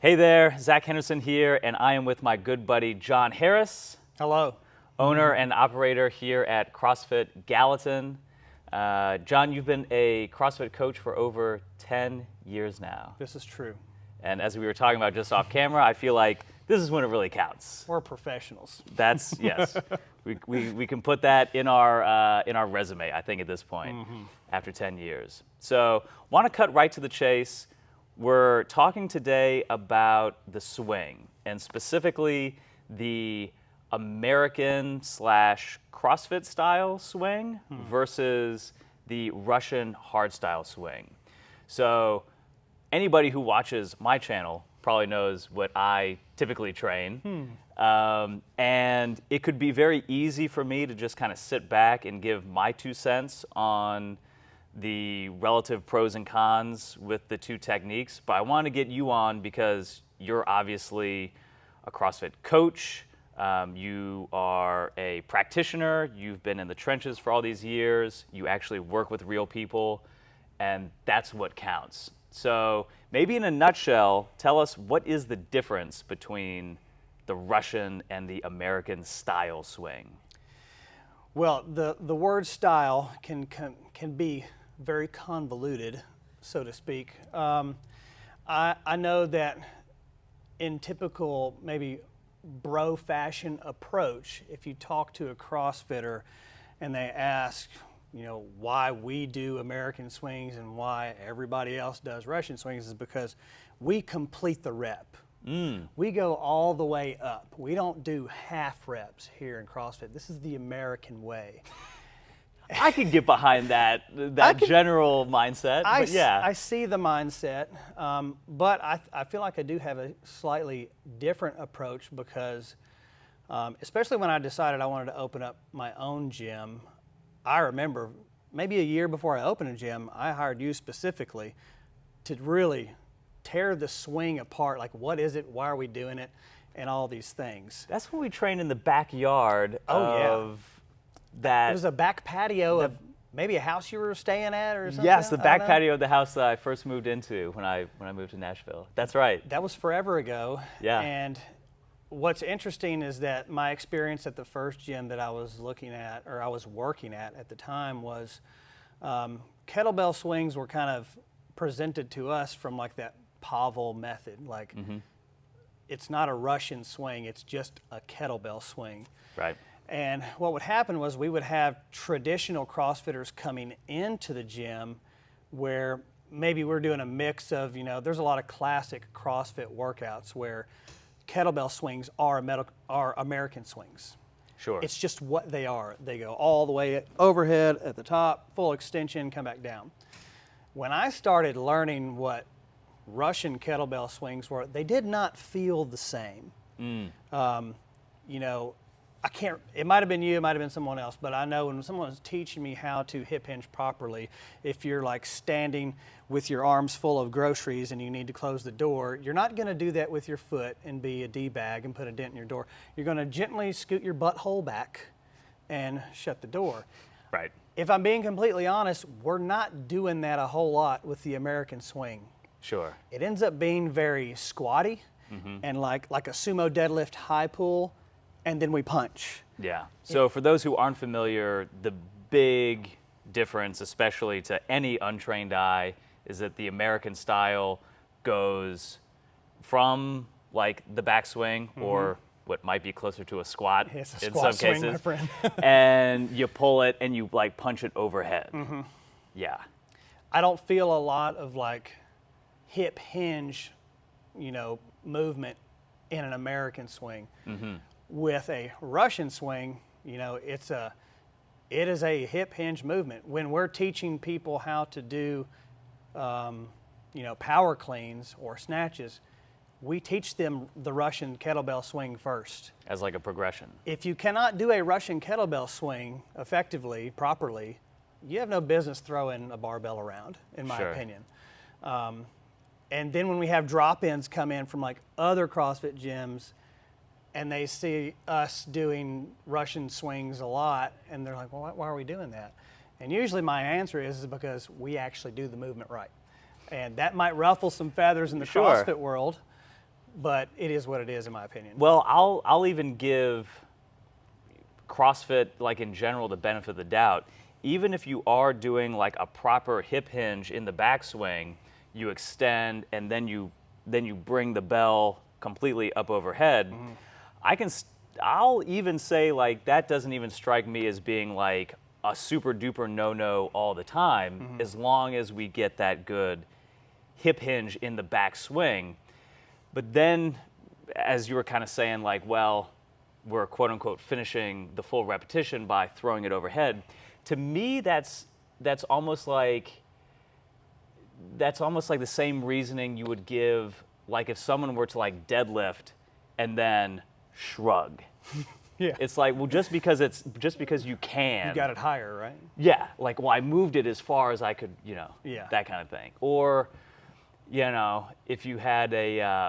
Hey there, Zack Henderson here, and I am with my good buddy Jon Harris. Hello. Owner and operator here at CrossFit Gallatin. Jon, you've been a CrossFit coach for over 10 years now. This is true. And as we were talking about just off camera, I feel like this is when it really counts. We're professionals. That's, yes. we can put that in our resume, I think, at this point, after 10 years. So, want to cut right to the chase. We're talking today about the swing, and specifically the American / CrossFit style swing versus the Russian hardstyle swing. So anybody who watches my channel probably knows what I typically train. And it could be very easy for me to just kind of sit back and give my 2 cents on the relative pros and cons with the two techniques, but I want to get you on because you're obviously a CrossFit coach. You are a practitioner. You've been in the trenches for all these years. You actually work with real people, and that's what counts. So maybe in a nutshell, tell us what is the difference between the Russian and the American style swing? Well, the word style can be very convoluted, so to speak. I know that in typical maybe bro fashion approach, if you talk to a CrossFitter and they ask, why we do American swings and why everybody else does Russian swings, is because we complete the rep. We go all the way up. We don't do half reps here in CrossFit. This is the American way. I can get behind that general mindset. But yeah. I see the mindset, but I feel like I do have a slightly different approach because, especially when I decided I wanted to open up my own gym, I remember maybe a year before I opened a gym, I hired you specifically to really tear the swing apart. Like, what is it? Why are we doing it? And all these things. That's when we trained in the backyard of that. It was a back patio of maybe a house you were staying at or something? Yes, the back patio of the house that I first moved into when I moved to Nashville. That's right. That was forever ago. Yeah. And what's interesting is that my experience at the first gym that I was looking at, or I was working at the time, was kettlebell swings were kind of presented to us from like that Pavel method. Like, it's not a Russian swing, it's just a kettlebell swing. Right. And what would happen was we would have traditional CrossFitters coming into the gym where maybe we're doing a mix of, there's a lot of classic CrossFit workouts where kettlebell swings are American swings. Sure. It's just what they are. They go all the way overhead at the top, full extension, come back down. When I started learning what Russian kettlebell swings were, they did not feel the same. It might have been you, it might have been someone else, but I know when someone's teaching me how to hip hinge properly, if you're like standing with your arms full of groceries and you need to close the door, you're not going to do that with your foot and be a D-bag and put a dent in your door. You're going to gently scoot your butthole back and shut the door. Right. If I'm being completely honest, we're not doing that a whole lot with the American swing. Sure. It ends up being very squatty and like a sumo deadlift high pull, and then we punch. Yeah. So for those who aren't familiar, the big difference, especially to any untrained eye, is that the American style goes from like the backswing or what might be closer to a squat in some squat swing, cases, my friend. and you pull it and you like punch it overhead. Yeah. I don't feel a lot of like hip hinge, movement in an American swing. With a Russian swing, it is a hip hinge movement. When we're teaching people how to do, power cleans or snatches, we teach them the Russian kettlebell swing first. As like a progression. If you cannot do a Russian kettlebell swing effectively, properly, you have no business throwing a barbell around, in my opinion. And then when we have drop-ins come in from like other CrossFit gyms, and they see us doing Russian swings a lot, and they're like, well, why are we doing that? And usually my answer is because we actually do the movement right. And that might ruffle some feathers in the CrossFit world, but it is what it is, in my opinion. Well, I'll even give CrossFit, like in general, the benefit of the doubt. Even if you are doing like a proper hip hinge in the backswing, you extend and then you bring the bell completely up overhead. I'll even say like that doesn't even strike me as being like a super duper no-no all the time, as long as we get that good hip hinge in the backswing. But then, as you were kind of saying, like, well, we're quote unquote finishing the full repetition by throwing it overhead. To me, that's almost like the same reasoning you would give, like if someone were to like deadlift and then shrug. Yeah. It's like, well, just because you can. You got it higher, right? Yeah, like, well, I moved it as far as I could, Yeah. that kind of thing. Or, if you had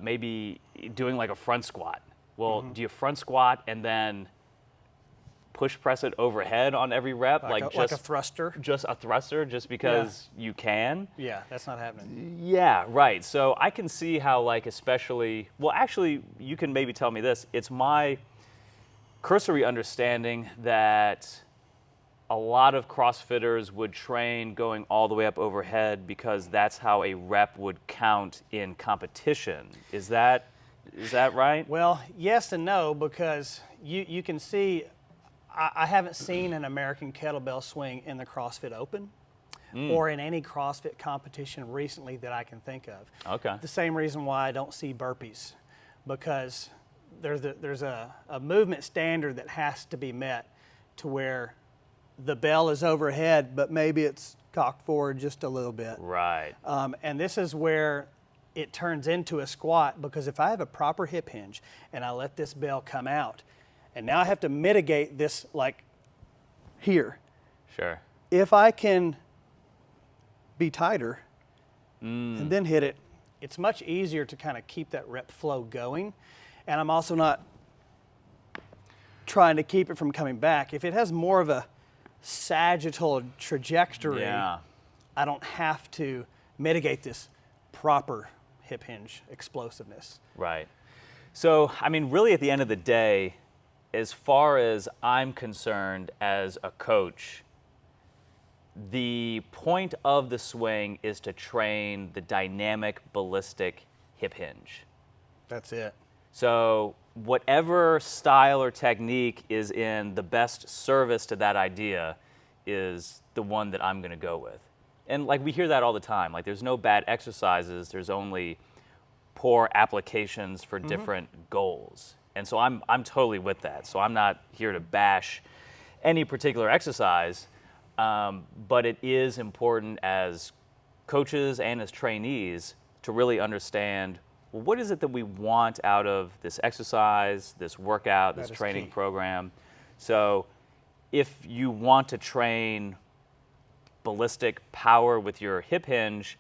maybe doing like a front squat. Well, do you front squat and then push press it overhead on every rep? Like a thruster? Just a thruster, just because you can? Yeah, that's not happening. Yeah, right. So I can see how, like, especially, well, actually, you can maybe tell me this. It's my cursory understanding that a lot of CrossFitters would train going all the way up overhead because that's how a rep would count in competition. Is that right? Well, yes and no, because you can see, I haven't seen an American kettlebell swing in the CrossFit Open or in any CrossFit competition recently that I can think of. Okay. The same reason why I don't see burpees, because there's a movement standard that has to be met to where the bell is overhead, but maybe it's cocked forward just a little bit. Right. And this is where it turns into a squat, because if I have a proper hip hinge and I let this bell come out, and now I have to mitigate this like here. Sure. If I can be tighter and then hit it, it's much easier to kind of keep that rep flow going. And I'm also not trying to keep it from coming back. If it has more of a sagittal trajectory, Yeah. I don't have to mitigate this proper hip hinge explosiveness. Right. So, I mean, really at the end of the day, as far as I'm concerned as a coach, the point of the swing is to train the dynamic ballistic hip hinge. That's it. So whatever style or technique is in the best service to that idea is the one that I'm going to go with. And like we hear that all the time, like there's no bad exercises, there's only poor applications for different goals. And so I'm totally with that. So I'm not here to bash any particular exercise, but it is important as coaches and as trainees to really understand, well, what is it that we want out of this exercise, this workout, this training program? So if you want to train ballistic power with your hip hinge,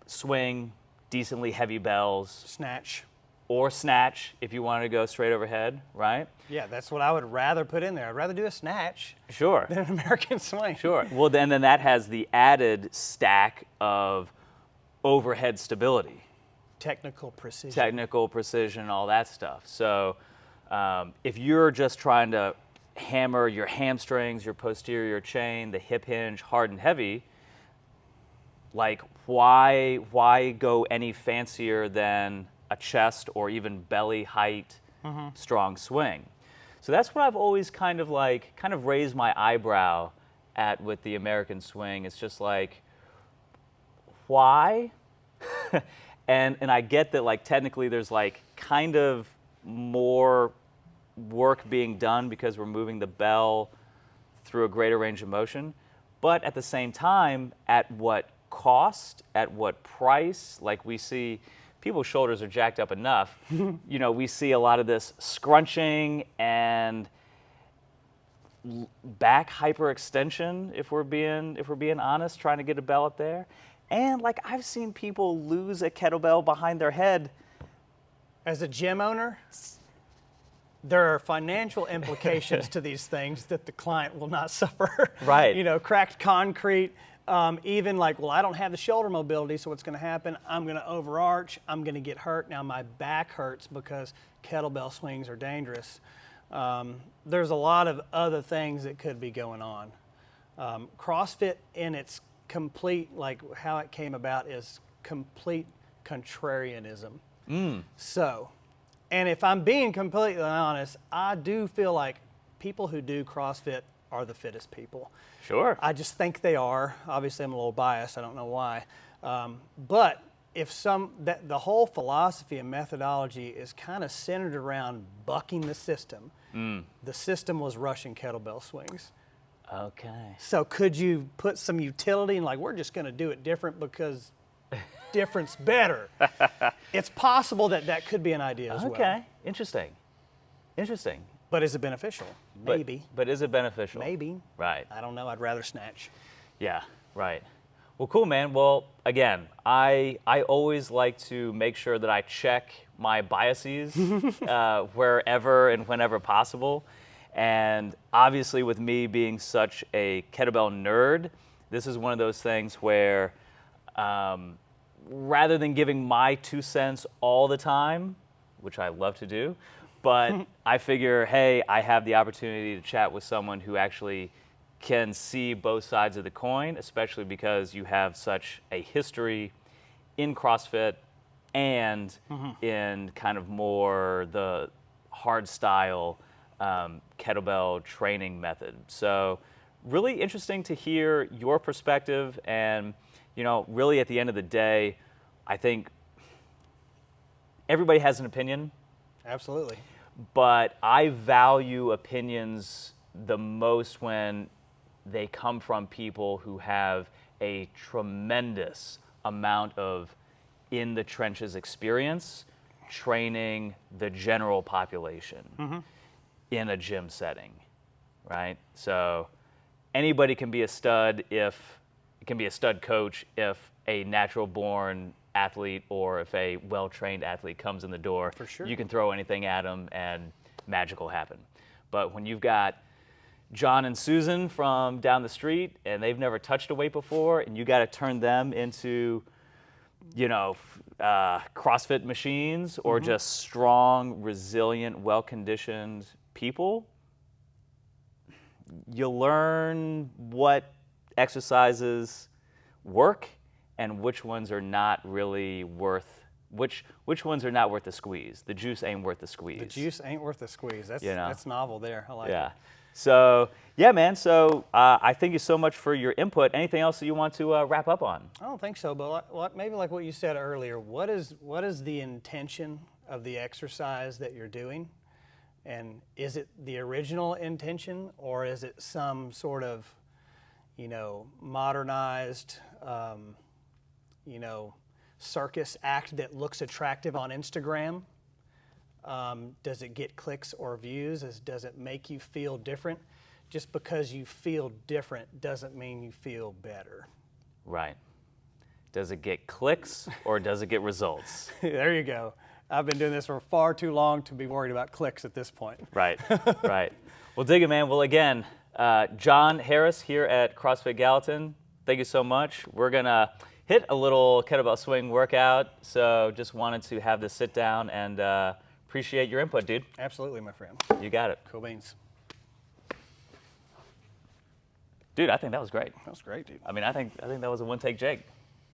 swing decently heavy bells. Snatch. Or snatch if you wanted to go straight overhead, right? Yeah, that's what I would rather put in there. I'd rather do a snatch Sure. than an American swing. Sure. Well, then that has the added stack of overhead stability. Technical precision. Technical precision, all that stuff. So if you're just trying to hammer your hamstrings, your posterior chain, the hip hinge hard and heavy, like why go any fancier than a chest or even belly height strong swing? So that's what I've always kind of raised my eyebrow at with the American swing. It's just like, why? and I get that, like, technically there's like kind of more work being done because we're moving the bell through a greater range of motion, but at the same time, at what cost, at what price? Like, we see people's shoulders are jacked up enough. We see a lot of this scrunching and back hyperextension, if we're being honest, trying to get a bell up there. And like, I've seen people lose a kettlebell behind their head. As a gym owner, there are financial implications to these things that the client will not suffer. Right. Cracked concrete, Even like, well, I don't have the shoulder mobility, so what's going to happen? I'm going to overarch. I'm going to get hurt. Now my back hurts because kettlebell swings are dangerous. There's a lot of other things that could be going on. CrossFit in its complete, like how it came about, is complete contrarianism. So, and if I'm being completely honest, I do feel like people who do CrossFit are the fittest people. Sure. I just think they are. Obviously, I'm a little biased. I don't know why. But if the whole philosophy and methodology is kind of centered around bucking the system. The system was Russian kettlebell swings. Okay. So could you put some utility in, like, we're just going to do it different because different's better? It's possible that could be an idea as well. Okay. Interesting. But is it beneficial? Maybe. But is it beneficial? Maybe. Right. I don't know. I'd rather snatch. Yeah, right. Well, cool, man. Well, again, I always like to make sure that I check my biases wherever and whenever possible. And obviously, with me being such a kettlebell nerd, this is one of those things where rather than giving my 2 cents all the time, which I love to do, but I figure, hey, I have the opportunity to chat with someone who actually can see both sides of the coin, especially because you have such a history in CrossFit and in kind of more the hardstyle kettlebell training method. So really interesting to hear your perspective. And, you know, really at the end of the day, I think everybody has an opinion. Absolutely. But I value opinions the most when they come from people who have a tremendous amount of in the trenches experience training the general population in a gym setting, right? So anybody can be a stud coach if a natural born athlete or if a well-trained athlete comes in the door. For sure. You can throw anything at them and magic will happen. But when you've got John and Susan from down the street and they've never touched a weight before and you got to turn them into, you know, CrossFit machines or just strong, resilient, well-conditioned people, you learn what exercises work and which ones are not really worth, which ones are not worth the squeeze. The juice ain't worth the squeeze. The juice ain't worth the squeeze. That's, You know? that's novel there. I like Yeah. it. So, yeah, man. So I thank you so much for your input. Anything else that you want to wrap up on? I don't think so, but maybe like what you said earlier, what is the intention of the exercise that you're doing? And is it the original intention or is it some sort of, you know, modernized, you know, circus act that looks attractive on Instagram? Does it get clicks or views? Does it make you feel different? Just because you feel different doesn't mean you feel better. Right. Does it get clicks or does it get results? There you go. I've been doing this for far too long to be worried about clicks at this point. Right, right. Well, dig it, man. Well, again, Jon Harris here at CrossFit Gallatin. Thank you so much. We're going to hit a little kettlebell swing workout, so just wanted to have this sit down and appreciate your input, dude. Absolutely, my friend. You got it. Cool beans. Dude, I think that was great. That was great, dude. I mean, I think that was a one-take Jake.